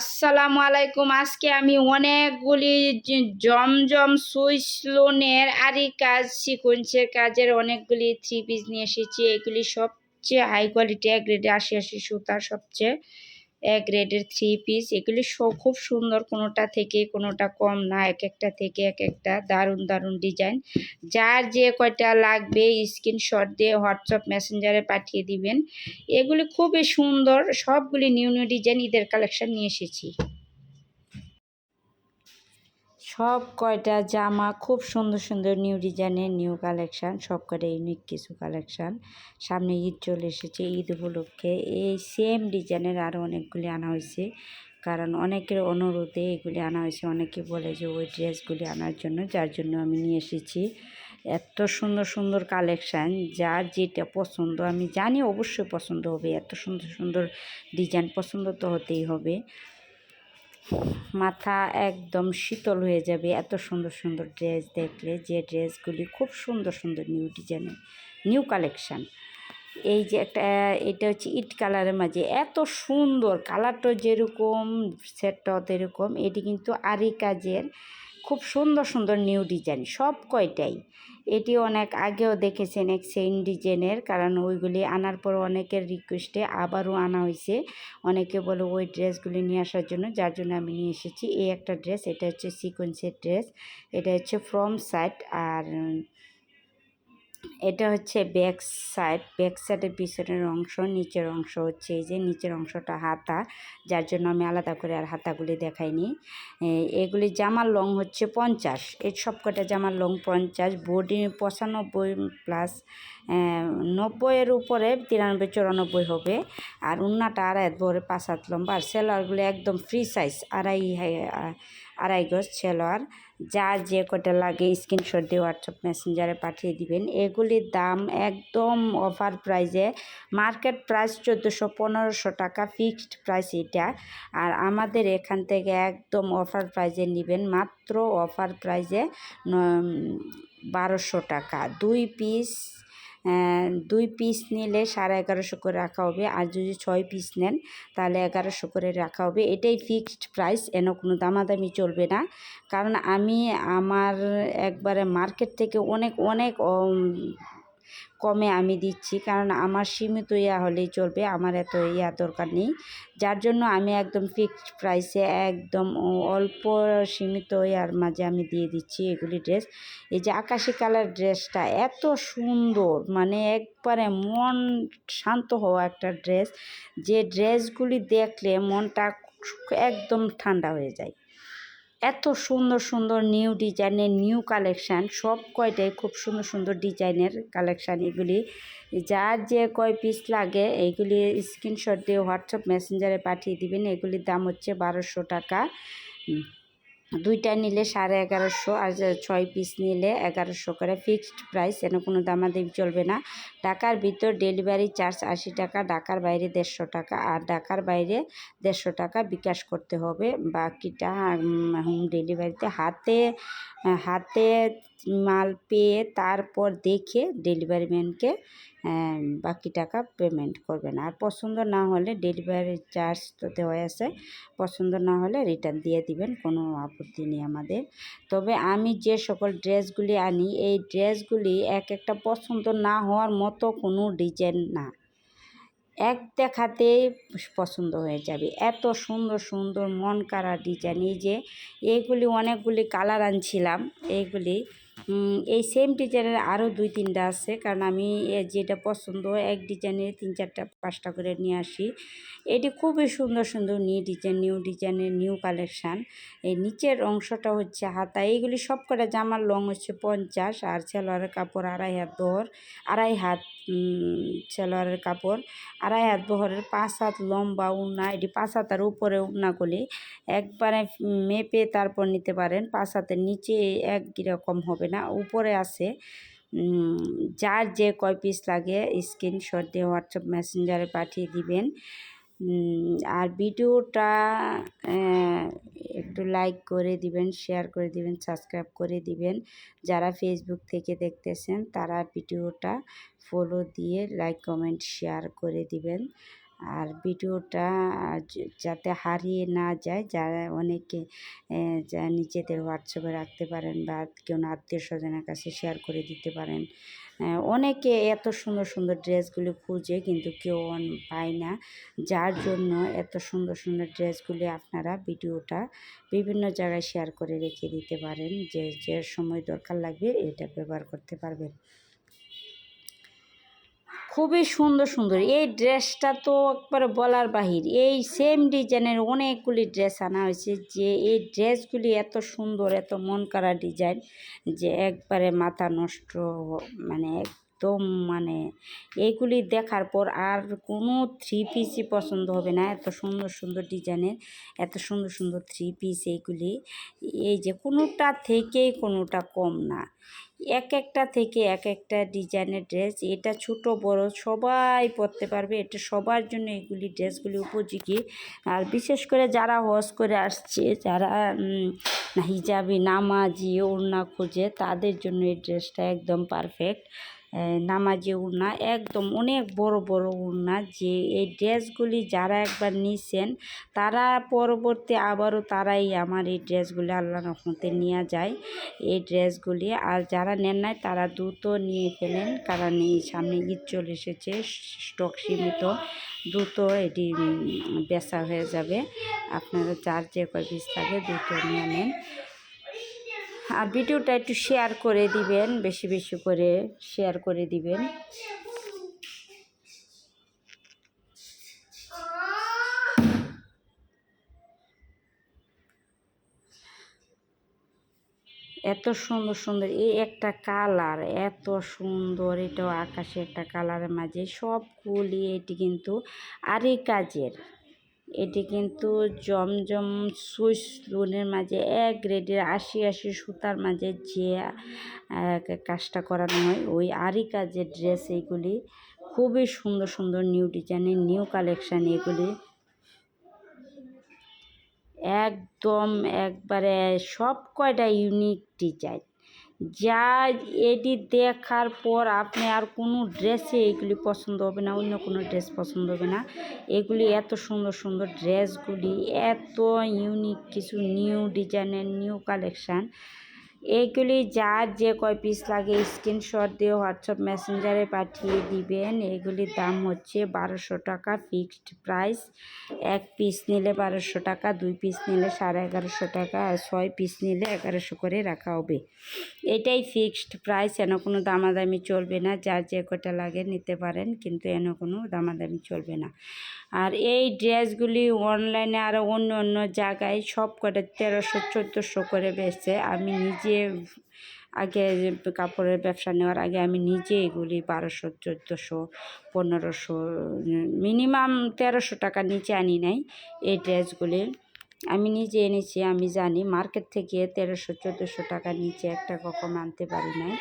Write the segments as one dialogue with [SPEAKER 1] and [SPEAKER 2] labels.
[SPEAKER 1] আসসালামু আলাইকুম। আজকে আমি অনেকগুলি জমজম সুইস লোনের আরি কাজ সিকোয়েন্সের কাজের অনেকগুলি থ্রি পিস নিয়ে এসেছি। এগুলি সবচেয়ে হাই কোয়ালিটি এক গ্রেডে ৮০ সুতার সবচেয়ে এক গ্রেডের থ্রি পিস। এগুলি খুব সুন্দর, কোনোটা থেকে কোনোটা কম না, এক একটা থেকে এক একটা দারুণ দারুণ ডিজাইন। যার যে কয়টা লাগবে স্ক্রিনশট দিয়ে হোয়াটসঅ্যাপ মেসেঞ্জারে পাঠিয়ে দিবেন। এগুলি খুবই সুন্দর, সবগুলি নিউ নিউ ডিজাইন ঈদের কালেকশন নিয়ে এসেছি। সব কয়টা জামা খুব সুন্দর সুন্দর নিউ ডিজাইনের নিউ কালেকশান, সব কয়টা ইউনিক কিছু কালেকশান। সামনে ঈদ চলে এসেছে, ঈদ উপলক্ষে এই সেম ডিজাইনের আরও অনেকগুলি আনা হয়েছে, কারণ অনেকের অনুরোধে এগুলি আনা হয়েছে। অনেকে বলে যে ওই ড্রেসগুলি আনার জন্য, যার জন্য আমি নিয়ে এসেছি। এত সুন্দর সুন্দর কালেকশান, যার যেটা পছন্দ আমি জানি অবশ্যই পছন্দ হবে। এত সুন্দর সুন্দর ডিজাইন পছন্দ তো হতেই হবে, মাথা একদম শীতল হয়ে যাবে এত সুন্দর সুন্দর ড্রেস দেখলে। যে ড্রেসগুলি খুব সুন্দর সুন্দর নিউ ডিজাইনের নিউ কালেকশান। এই যে একটা, এটা হচ্ছে ইট কালারের মাঝে এত সুন্দর, কালারটা যেরকম সেটটাও এরকম। এটি কিন্তু আরি কাজের খুব সুন্দর সুন্দর নিউ ডিজাইন সব কয়টাই। এটি অনেক আগেও দেখেছেন এক সেম ডিজাইনের, কারণ ওইগুলি আনার পর অনেকের রিকোয়েস্টে আবারও আনা হয়েছে। অনেকে বলে ওই ড্রেসগুলি নিয়ে আসার জন্য, যার জন্য আমি নিয়ে এসেছি। এই একটা ড্রেস, এটা হচ্ছে সিকোয়েন্সের ড্রেস, এটা হচ্ছে ফ্রম সাইড, আর এটা হচ্ছে ব্যাক সাইড। ব্যাক সাইডের পিছনের অংশ, নিচের অংশ হচ্ছে এই যে নিচের অংশটা হাতা, যার জন্য আমি আলাদা করে আর হাতাগুলি দেখাইনি। এগুলি জামার লং হচ্ছে 50, এই সবকটা জামার লং 50, বডি 95 প্লাস 90-এর উপরে 93-94 হবে। আর উন্নাটা আড়াই বড় 5 হাত লম্বা। আর সেলোয়ারগুলি একদম ফ্রি সাইজ, আড়াই গজ সেলোয়ার। যার যে কটা লাগে স্ক্রিনশট দিয়ে হোয়াটসঅ্যাপ মেসেঞ্জারে পাঠিয়ে দিবেন। এগুলির দাম একদম অফার প্রাইজে, মার্কেট প্রাইস 1400-1500 টাকা ফিক্সড প্রাইস এটা। আর আমাদের এখান থেকে একদম অফার প্রাইজে নেবেন, মাত্র অফার প্রাইজে 1200 টাকা। দুই পিস নিলে 1150 করে রাখা হবে। আর যদি 6 পিস নেন তাহলে 1100 করে রাখা হবে। এটাই ফিক্সড প্রাইস, এন কোনো দামাদামি চলবে না। কারণ আমি আমার একবারে মার্কেট থেকে অনেক অনেক কমে আমি দিচ্ছি, কারণ আমার সীমিত হলেই চলবে, আমার এত দরকার নেই। যার জন্য আমি একদম ফিক্সড প্রাইসে একদম অল্প সীমিত মাঝে আমি দিয়ে দিচ্ছি এগুলি ড্রেস। এই যে আকাশি কালার ড্রেসটা এত সুন্দর, মানে একবারে মন শান্ত হওয়া একটা ড্রেস। যে ড্রেসগুলি দেখলে মনটা একদম ঠান্ডা হয়ে যায়। এত সুন্দর সুন্দর নিউ ডিজাইনের নিউ কালেকশান, সব কয়টাই খুব সুন্দর সুন্দর ডিজাইনের কালেকশান। এগুলি যার যে কয় পিস লাগে এইগুলি স্ক্রিনশট দিয়ে হোয়াটসঅ্যাপ মেসেঞ্জারে পাঠিয়ে দিবেন। এগুলির দাম হচ্ছে 1200 টাকা। দুইটা নিলে 1150, আর 6 পিস নিলে 1100 করে ফিক্সড প্রাইস, এন কোনো দামাদামি চলবে না। ঢাকার ভিতর ডেলিভারি চার্জ 80 টাকা, ঢাকার বাইরে 150 টাকা। আর ঢাকার বাইরে 150 টাকা বিকাশ করতে হবে, বাকিটা হোম ডেলিভারিতে। হাতে মাল পেয়ে তারপর দেখে ডেলিভারি ম্যানকে বাকি টাকা পেমেন্ট করবেন। আর পছন্দ না হলে ডেলিভারি চার্জ তো দেওয়া আছে, পছন্দ না হলে রিটার্ন দিয়ে দিবেন, কোনো আপত্তি নেই আমাদের। তবে আমি যে সকল ড্রেসগুলি আনি, এই ড্রেসগুলি এক একটা পছন্দ না হওয়ার মতো কোনো ডিজাইন না, এক দেখাতেই পছন্দ হয়ে যাবে। এত সুন্দর সুন্দর মন কাড়া ডিজাইন। এই যে এইগুলি অনেকগুলি কালার আনছিলাম, এইগুলি এই সেম ডিজাইনের আরও 2-3টা আছে, কারণ আমি যেটা পছন্দ এক ডিজাইনের 3-4-5টা করে নিয়ে আসি। এটি খুবই সুন্দর সুন্দর নিউ ডিজাইনের নিউ কালেকশান। এই নিচের অংশটা হচ্ছে হাতা। এইগুলি সব কটা জামার লং হচ্ছে 50, আর সেলোয়ারের কাপড় 2.5 হাত বহর, 2.5 হাত সেলোয়ারের কাপড়, 2.5 হাত বহরের, 5 হাত লম্বা উন্না। এটি 5 হাতের উপরে উন্নাগুলি একবারে মেপে তারপর নিতে পারেন। 5 হাতের নিচে একরকম হবে না, উপরে আছে। যার যে কয় পিস লাগে স্ক্রিনশট দিয়ে হোয়াটসঅ্যাপ মেসেঞ্জারে পাঠিয়ে দিবেন। আর ভিডিওটা একটু লাইক করে দিবেন, শেয়ার করে দিবেন, সাবস্ক্রাইব করে দিবেন। যারা ফেসবুক থেকে দেখতেছেন তারা ভিডিওটা ফলো দিয়ে লাইক কমেন্ট শেয়ার করে দিবেন। আর ভিডিওটা যাতে হারিয়ে না যায়, যারা অনেকে যা নিজেদের হোয়াটসঅ্যাপে রাখতে পারেন বা কেউ আত্মীয় স্বজনের কাছে শেয়ার করে দিতে পারেন। অনেকে এত সুন্দর সুন্দর ড্রেসগুলি খুঁজে কিন্তু কেউ পায় না, যার জন্য এত সুন্দর সুন্দর ড্রেসগুলি আপনারা ভিডিওটা বিভিন্ন জায়গায় শেয়ার করে রেখে দিতে পারেন, যে সময় দরকার লাগবে এটা ব্যবহার করতে পারবেন। খুবই সুন্দর সুন্দর এই ড্রেসটা তো একবারে বলার বাহির। এই সেম ডিজাইনের অনেকগুলি ড্রেস আনা হয়েছে, যে এই ড্রেসগুলি এত সুন্দর, এত মন কাড়া ডিজাইন যে একবারে মাথা নষ্ট, মানে একদম মানে এইগুলি দেখার পর আর কোনো থ্রি পিসই পছন্দ হবে না। এত সুন্দর সুন্দর ডিজাইনের, এত সুন্দর সুন্দর থ্রি পিস এইগুলি, এই যে কোনোটা থেকেই কোনোটা কম না, এক একটা থেকে এক একটা ডিজাইনের ড্রেস। এটা ছোট বড় সবাই পরতে পারবে, এটা সবার জন্য এগুলি ড্রেসগুলি উপযোগী। আর বিশেষ করে যারা হজ করে আসছে, যারা হিজাবি নামাজি ওড়না খোঁজে, তাদের জন্য এই ড্রেসটা একদম পারফেক্ট। নামাজি ওড়না, একদম অনেক বড় বড় ওড়না, যে এই ড্রেসগুলি যারা একবার নিছেন তারা পরবর্তী আবারও তারাই আমার এই ড্রেসগুলি আল্লাহর রহমতে নিয়ে যায় এই ড্রেসগুলি। আর যারা নেন নাই তারা দ্রুত নিয়ে ফেলেন, কারণ এই সামনে ঈদ চলে এসেছে, স্টক সীমিত, দ্রুত এটি বেচা হয়ে যাবে। আপনারা যার যে কয় পিস থাকে দ্রুত নিয়ে নেন। আর ভিডিওটা একটু শেয়ার করে দিবেন, বেশি বেশি করে শেয়ার করে দিবেন। এত সুন্দর সুন্দর এই একটা কালার, এত সুন্দর, এটাও আকাশে একটা কালারের মাঝে সবগুলি। এটি কিন্তু আরি কাজের, এটি কিন্তু জমজম সুইস লোনের মাঝে এক গ্রেডের ৮০ সুতার মাঝে যে কাজটা করানো হয়, ওই আরি কাজের ড্রেস। এইগুলি খুবই সুন্দর সুন্দর নিউ ডিজাইনের নিউ কালেকশান এগুলি, একদম একবারে সব কয়টা ইউনিক ডিজাইন, যা এটি দেখার পর আপনি আর কোনো ড্রেসে এগুলি পছন্দ হবে না, অন্য কোনো ড্রেস পছন্দ হবে না। এগুলি এত সুন্দর সুন্দর ড্রেসগুলি, এত ইউনিক কিছু নিউ ডিজাইনের নিউ কালেকশান। এইগুলি যার যে কয় পিস লাগে স্ক্রিনশট দিয়ে হোয়াটসঅ্যাপ মেসেঞ্জারে পাঠিয়ে দিবেন। এগুলির দাম হচ্ছে 1200 টাকা ফিক্সড প্রাইস। এক পিস নিলে 1200 টাকা, 2 পিস নিলে 1150 টাকা, আর 6 পিস নিলে 1100 করে রাখা হবে। এটাই ফিক্সড প্রাইস, এন কোনো দামাদামি চলবে না। যার যে কটা লাগে নিতে পারেন, কিন্তু এন কোনো দামাদামি চলবে না। আর এই ড্রেসগুলি অনলাইনে আরও অন্য অন্য জায়গায় সব কটা 1300-1400 করে বেচছে। আমি নিজে আগে কাপড়ের ব্যবসা নেওয়ার আগে আমি নিজে এগুলি 1200, 1400, 1500, মিনিমাম 1300 টাকার নিচে আনি নাই এই ড্রেসগুলি। আমি নিজে এনেছি, আমি জানি মার্কেট থেকে 1300-1400 টাকার নিচে একটা কখনো আনতে পারি নাই।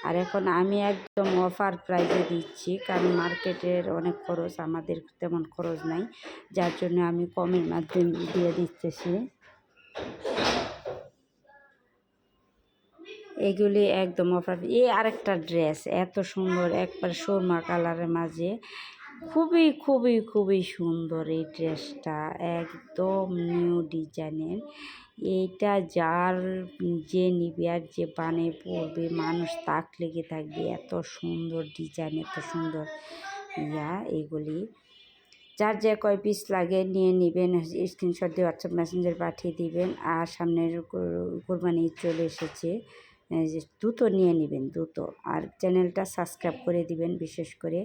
[SPEAKER 1] আর এখন আমি একদম অফার প্রাইসে দিচ্ছি, কারণ মার্কেটের অনেক খরচ, আমাদের তেমন খরচ নাই, যার জন্য আমি কমের মাধ্যমে দিয়ে দিতেছি। এগুলি একদম অফার। এই আরেকটা ড্রেস এত সুন্দর, একবার সুরমা কালারের মাঝে, খুবই খুবই খুবই সুন্দর এই ড্রেসটা, একদম নিউ ডিজাইনের। এইটা যার যে নিবে আর যে বানিয়ে পরবে, মানুষ তাক লেগে থাকবে, এত সুন্দর ডিজাইন, এত সুন্দর এইগুলি। যার যে কয় পিস লাগে নিয়ে নেবেন, স্ক্রিনশট দিয়ে হোয়াটসঅ্যাপ মেসেঞ্জার পাঠিয়ে দিবেন। আর সামনের কোরবানি চলে এসেছে, দ্রুত নিয়ে নেবেন, দ্রুত। আর চ্যানেলটা সাবস্ক্রাইব করে দিবেন বিশেষ করে।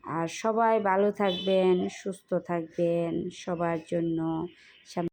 [SPEAKER 1] আর সবাই ভালো থাকবেন, সুস্থ থাকবেন, সবার জন্য